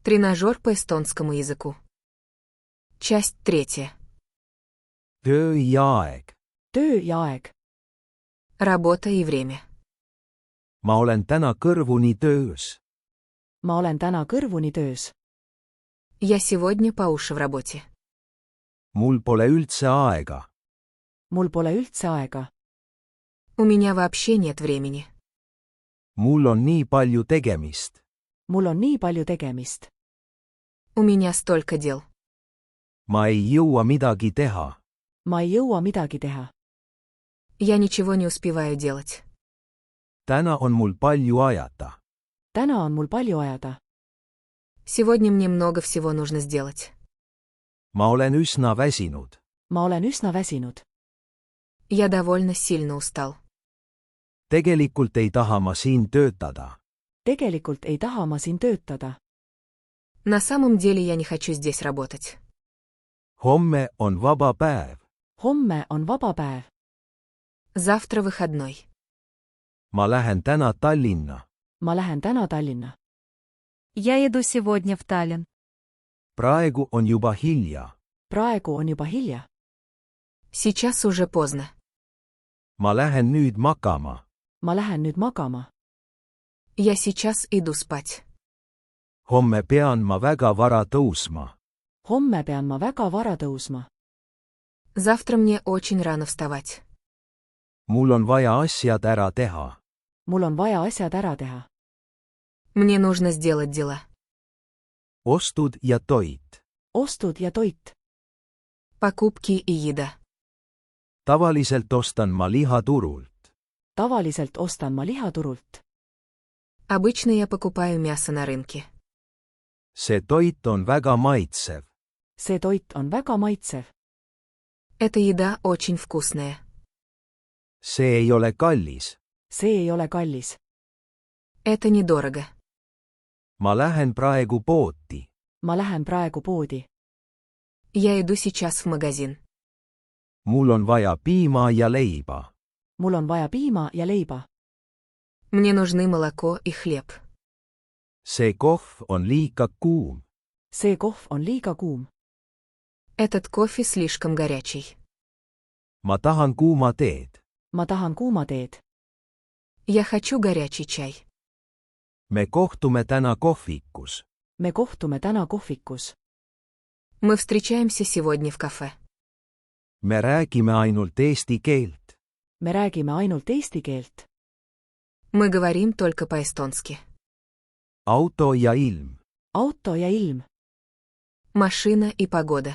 Тренажер по эстонскому языку. Часть 3. Töö ja aeg. Töö ja aeg. Работа и время. Ma olen täna kõrvuni töös. Ma olen täna kõrvuni töös. Я сегодня по уши в работе. Mul pole üldse aega. Mul pole üldse aega. У меня вообще нет времени. Mul on nii palju tegemist. Mul on nii palju tegemist. У меня столько дел. Ma ei jõua midagi teha. Ma ei jõua midagi teha. Я ничего не успеваю делать. Täna on mul palju ajata. Täna on mul palju ajada. Сегодня мне много всего нужно сделать. Ma olen üsna väsinud. Ma olen üsna väsinud. Я довольно сильно устал. Tegelikult ei taha ma siin töötada. Tegelikult ei taha ma siin töötada. На самом деле я не хочу здесь работать. Homme on vaba päev. Homme on vaba päev. Завтра выходной. Ma lähen täna Tallinna. Ma lähen täna Tallinna. Я иду сегодня в Таллин. Praegu on juba hilja. Praegu on juba hilja. Сейчас уже поздно. Ma lähen nüüd magama. Ma lähen nüüd magama. Я сейчас иду спать. Homme pean ma väga vara tõusma. Homme pean ma väga vara tõusma. Завтра мне очень рано вставать. Mul on vaja asjad ära teha. Mul on vaja asjad ära teha. Мне нужно сделать дела. Ostud ja toit. Ostud ja toit. Покупки и еда. Tavaliselt ostan ma liha turult. Tavaliselt ostan ma liha turult. Обычно я покупаю мясо на рынке. See toit on väga maitsev. See toit on väga maitsev. Эта еда очень вкусная. See ei ole kallis. See ei ole kallis. Это недорого. Ma lähen praegu poodi. Ma lähen praegu poodi. Я иду сейчас в магазин. Mul on vaja piima ja leiba. Mul on vaja piima ja leiba. Мне нужны молоко и хлеб. See kohv on liiga kuum. See kohv on liiga kuum. Этот кофе слишком горячий. Ma tahan kuuma teed. Ma tahan kuuma teed. Я хочу горячий чай. Me kohtume täna kohvikus. Me kohtume täna kohvikus. Мы встречаемся сегодня в кафе. Me räägime ainult eesti keelt. Me räägime ainult eesti keelt. Мы говорим только по-эстонски. Auto ja ilm. Auto ja ilm. Машина и погода.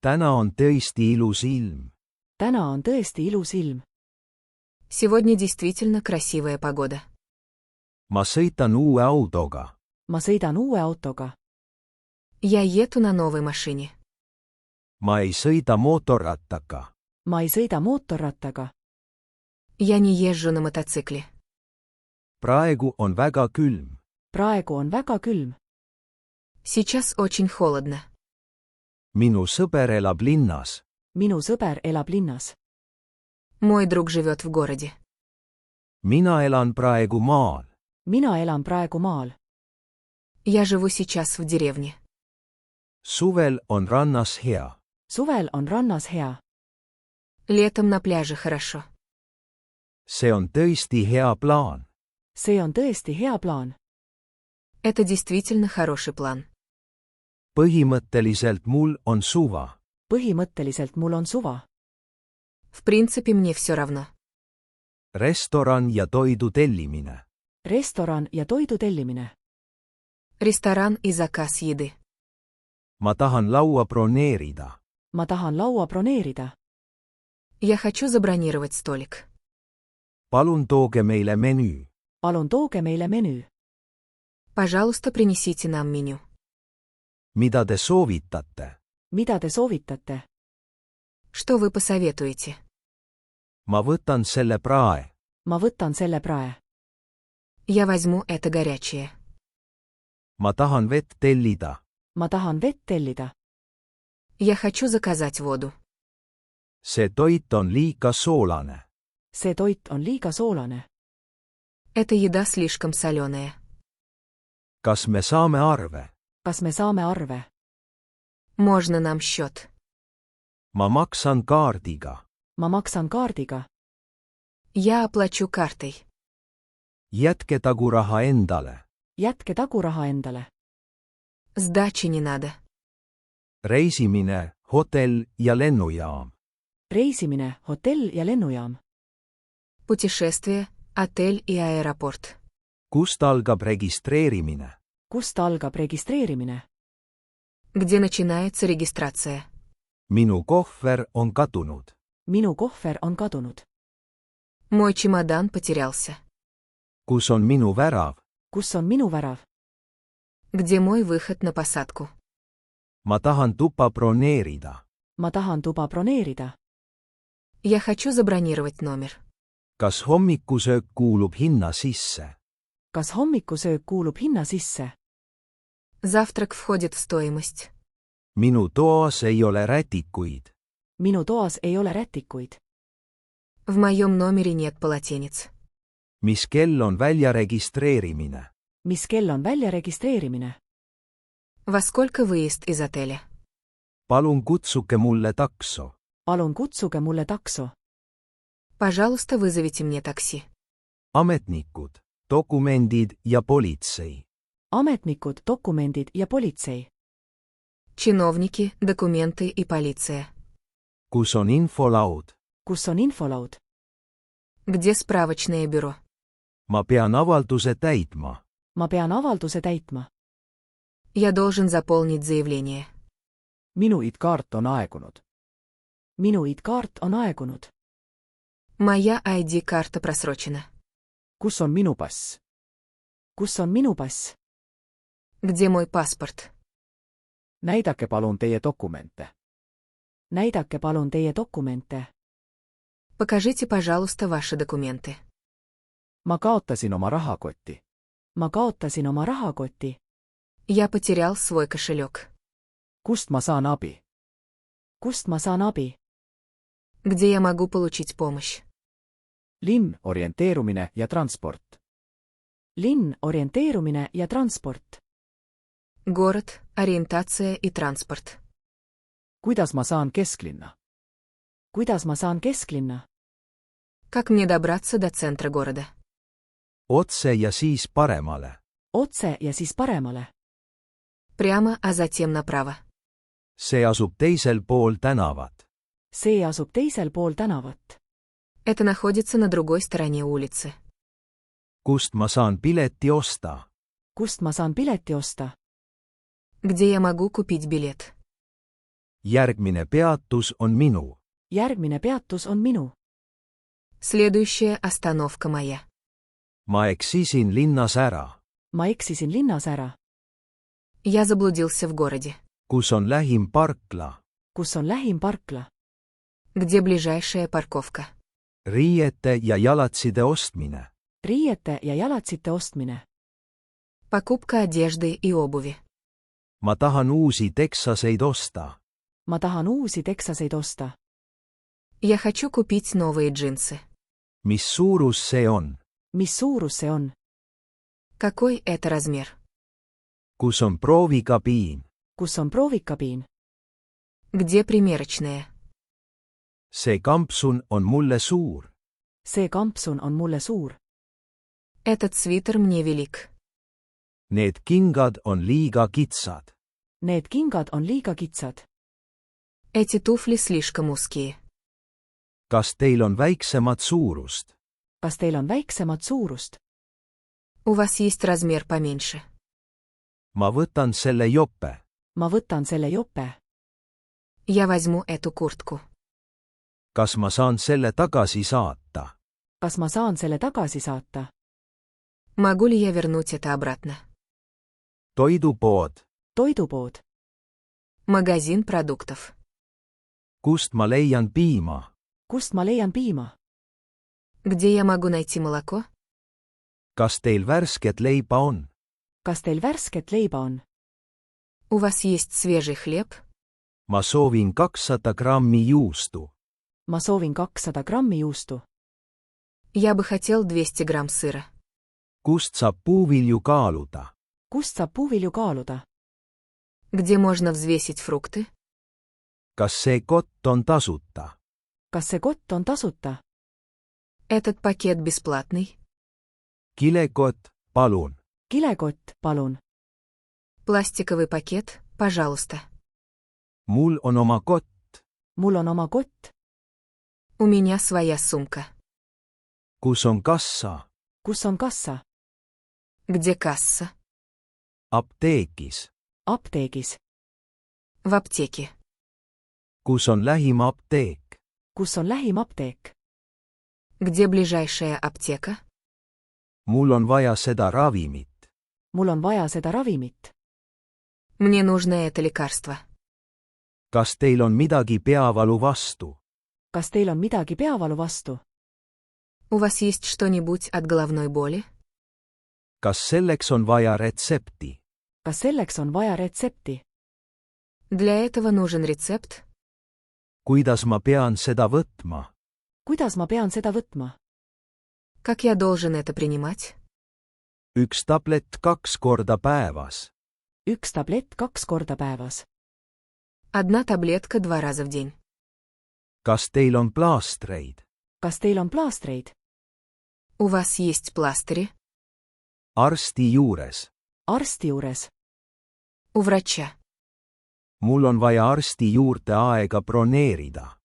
Täna on tõesti ilus ilm. Täna on tõesti ilus ilm. Сегодня действительно красивая погода. Ma sõitan uue autoga. Ma sõidan uue autoga. Я еду на новой машине. Ma ei sõida mootorrattaga. Ma ei sõida mootorrattaga. Я не езжу на мотоцикле. Praegu on väga külm. Praegu on väga külm. Сейчас очень холодно. Minu sõber elab linnas. Minu sõber elab linnas. Мой друг живет в городе. Mina elan praegu maal. Mina elan praegu maal. Я живу сейчас в деревне. Suvel on rannas hea. Suvel on rannas hea. Летом на пляже хорошо. See on tõesti hea plaan. See on tõesti hea plaan. Это действительно хороший план. Põhimõtteliselt mul on suva. Põhimõtteliselt mul on suva. В принципе, мне все равно. Restoran ja toidu tellimine. Restoran ja toidu tellimine. Ресторан и заказ еды. Ma tahan laua broneerida. Ma tahan laua broneerida. Я хочу забронировать столик. Palun tooge meile menüü. Palun tooge meile menüü. Пожалуйста, принесите нам меню. Mida te soovitate? Mida te soovitate? Что вы посоветуете? Ma võtan selle prae. Ma võtan selle prae. Я возьму это горячее. Ma tahan vett tellida. Ma tahan vett tellida. Я хочу заказать воду. See toit on liiga soolane. See toit on liiga soolane. Эта еда слишком соленая. kas me saame arve? kas me saame arve? Можно нам счет? ma maksan kaardiga. ma maksan kaardiga. Я оплачу картой. jätke taguraha endale. jätke taguraha endale. Сдачи не надо. reisimine, hotell ja lennujaam. reisimine, hotell ja lennujaam. Путешествие, отель и аэропорт. kust algab registreerimine? kust algab registreerimine? Где начинается регистрация? minu kohver on kadunud. minu kohver on kadunud. Мой чемодан потерялся. kus on minu värav? kus on minu värav? Где мой выход на посадку? ma tahan tuba broneerida. ma tahan tuba broneerida. Я хочу забронировать номер. kas hommikusöök kuulub hinna sisse? kas hommikusöök kuulub hinna sisse? Завтрак входит в стоимость. minu toas ei ole rätikuid. minu toas ei ole rätikuid. В моем номере нет полотенец. mis kell on väljaregistreerimine? mis kell on välja registreerimine? Во сколько выезд из отеля? palun kutsuge mulle takso. palun kutsuge mulle takso. Пожалуйста, вызовите мне такси. ametnikud, dokumendid ja politsei. ametnikud, dokumendid ja politsei. Чиновники, документы и полиция. kus on infolaud? kus on infolaud? Где справочное бюро? ma pean avalduse täitma. ma pean avalduse täitma. Я должен заполнить заявление. minu ID-kaart on aegunud. minu ID-kaart on aegunud. Моя ID-карта просрочена. kus on minu pass? kus on minu pass? Где мой паспорт? näidake palun teie dokumente. näidake palun teie dokumente. Покажите, пожалуйста, ваши документы. ma kaotasin oma rahakoti. ma kaotasin oma rahakoti. Я потерял свой кошелек. kust ma saan abi? kust ma saan abi? Где я могу получить помощь? linn, orienteerumine ja transport. linn, orienteerumine ja transport. Город, ориентация и транспорт. kuidas ma saan kesklinna? kuidas ma saan kesklinna? Как мне добраться до центра города? otse ja siis paremale. otse ja siis paremale. Прямо, а затем направо. see asub teisel pool tänavat. see asub teisel pool tänavat. Это находится на другой стороне улицы. kust ma saan pileti osta? kust ma saan pileti osta? Где я могу купить билет? järgmine peatus on minu. järgmine peatus on minu. Следующая остановка моя. ma eksisin linnas ära. ma eksisin linnas ära. Я заблудился в городе. kus on lähim parkla? kus on lähim parkla? Где ближайшая парковка? riiete ja jalatside ostmine. riiete ja jalatsite ostmine. Покупка одежды и обуви. ma tahan uusi teksaseid osta. ma tahan uusi teksaseid osta. Я хочу купить новые джинсы. mis suurus see on? mis suurus see on? Какой это размер? kus on proovikabiin? kus on proovikabiin? Где примерочная? see kampsun on mulle suur. see kampsun on mulle suur. Этот свитер мне велик. need kingad on liiga kitsad. Need kingad on liiga kitsad. Эти туфли слишком узкие. kas teil on väiksemat suurust? kas teil on väiksemat suurust? У вас есть размер поменьше. ma võtan selle jope. ma võtan selle jope. Я возьму эту куртку. kas ma saan selle tagasi saata? kas ma saan selle tagasi saata? Могу ли я вернуть это обратно? toidupood. toidupood. Магазин продуктов. kust ma leian piima? kust ma leian piima? Где я могу найти молоко? kas teil värsket leiba on? kas teil värsket leiba on? У вас есть свежий хлеб? ma soovin 200 grammi juustu. ma soovin 200 grammi juustu. Я бы хотел 200 грамм сыра. kust saab puuvilju kaaluda? kust saab puuvilju kaaluda? Где можно взвесить фрукты? kas see kott on tasuta? kas see kott on tasuta? Этот пакет бесплатный? kilekott, palun. kilekott, palun. Пластиковый пакет, пожалуйста. mul on oma kott. mul on oma kott. У меня своя сумка. kus on kassa? kus on kassa? Где касса? apteegis. apteegis. В аптеке. kus on lähim apteek? kus on lähim apteek? Где ближайшая аптека? mul on vaja seda ravimit. mul on vaja seda ravimit. Мне нужно это лекарство. kas teil on midagi peavalu vastu? kas teil on midagi peavalu vastu? У вас есть что-нибудь от головной боли? kas selleks on vaja retsepti? kas selleks on vaja retsepti? Для этого нужен рецепт. kuidas ma pean seda võtma? kuidas ma pean seda võtma? Как я должен это принимать? üks tablet 2 korda päevas. üks tablett 2 korda päevas. Одна таблетка 2 раза в день. kas teil on plaastreid? kas teil on plaastreid? У вас есть пластыри? arsti juures. arsti juures. У врача. mul on vaja arsti juurde aega broneerida.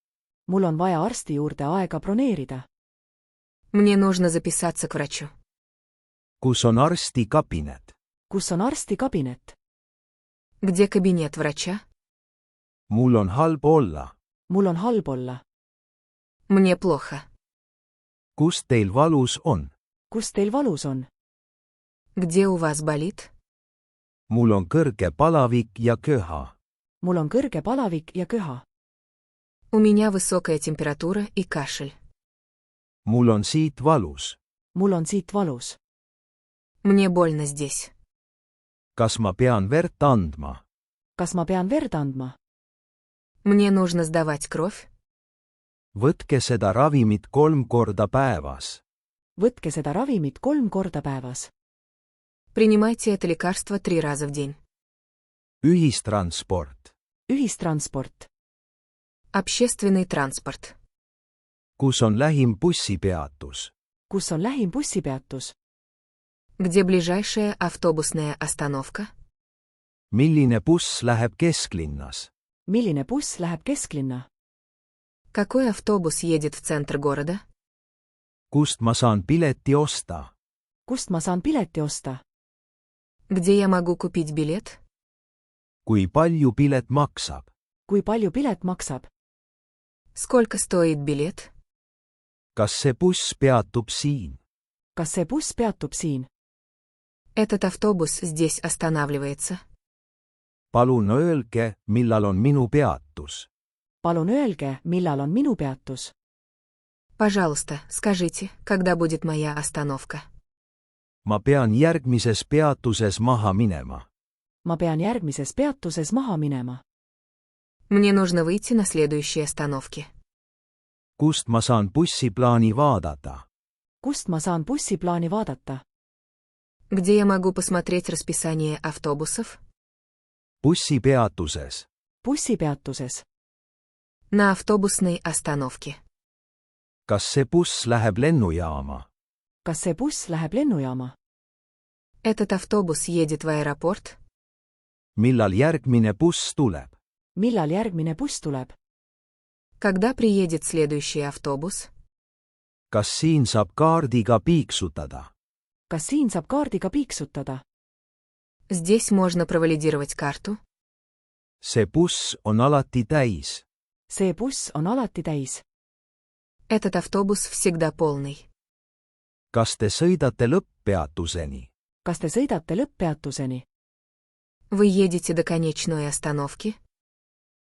mul on vaja arsti juurde aega broneerida. Мне нужно записаться к врачу. kus on arsti kabinet? kus on arsti kabinet? Где кабинет врача? mul on halb olla. mul on halb olla. Мне плохо. kus teil valus on? kus teil valus on? Где у вас болит? mul on kõrge palavik ja köha. mul on kõrge palavik ja köha. У меня высокая температура и кашель. mul on siit valus. mul on siit valus. Мне больно здесь. kas ma pean verd andma? kas ma pean verd andma? Мне нужно сдавать кровь. võtke seda ravimit 3 korda päevas. võtke seda ravimit 3 korda päevas. Принимайте это лекарство 3 раза в день. ühistransport. ühistransport. Общественный транспорт. kus on lähim bussipeatus? kus on lähim bussipeatus? Где ближайшая автобусная остановка? milline buss läheb kesklinnas? milline buss läheb kesklinna? Какой автобус едет в центр города? kust ma saan pileti osta? kust ma saan pileti osta? Где я могу купить билет? kui palju pilet maksab? kui palju pilet maksab? Сколько стоит билет? kas see buss peatub siin? kas see buss peatub siin? Этот автобус здесь останавливается. palun öelge, millal on minu peatus. palun öelge, millal on minu peatus. Пожалуйста, скажите, когда будет моя остановка. ma pean järgmises peatuses maha minema. ma pean järgmises peatuses maha minema. Мне нужно выйти на следующей остановке. kust ma saan bussiplaani vaadata? kust ma saan bussiplaani vaadata? Где я могу посмотреть расписание автобусов? bussipeatuses. bussipeatuses. На автобусной остановке. kas see buss läheb lennujaama? kas see buss läheb lennujaama? Этот автобус едет в аэропорт? millal järgmine buss tuleb? millal järgmine buss tuleb? Когда приедет следующий автобус? kas siin saab kaardiga piiksutada? kas siin saab kaardiga piiksutada? Здесь можно провалидировать карту? see buss on alati täis. see buss on alati täis. Этот автобус всегда полный. kas te sõidate lõpppeatuseni? kas te sõidate lõpppeatuseni? Вы едете до конечной остановки?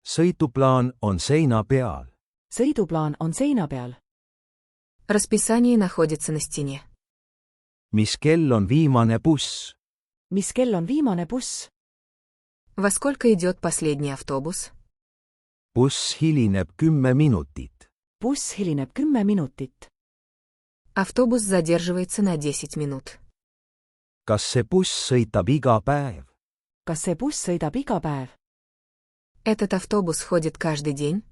sõiduplaan on seina peal. sõiduplaan on seina peal. Расписание находится на стене. mis kell on viimane buss? mis kell on viimane buss? Во сколько идет последний автобус? buss hilineb 10 minutit. buss hilineb 10 minutit. Автобус задерживается на 10 минут. kas see buss sõitab iga päev? kas see buss sõidab iga päev? Этот автобус ходит каждый день?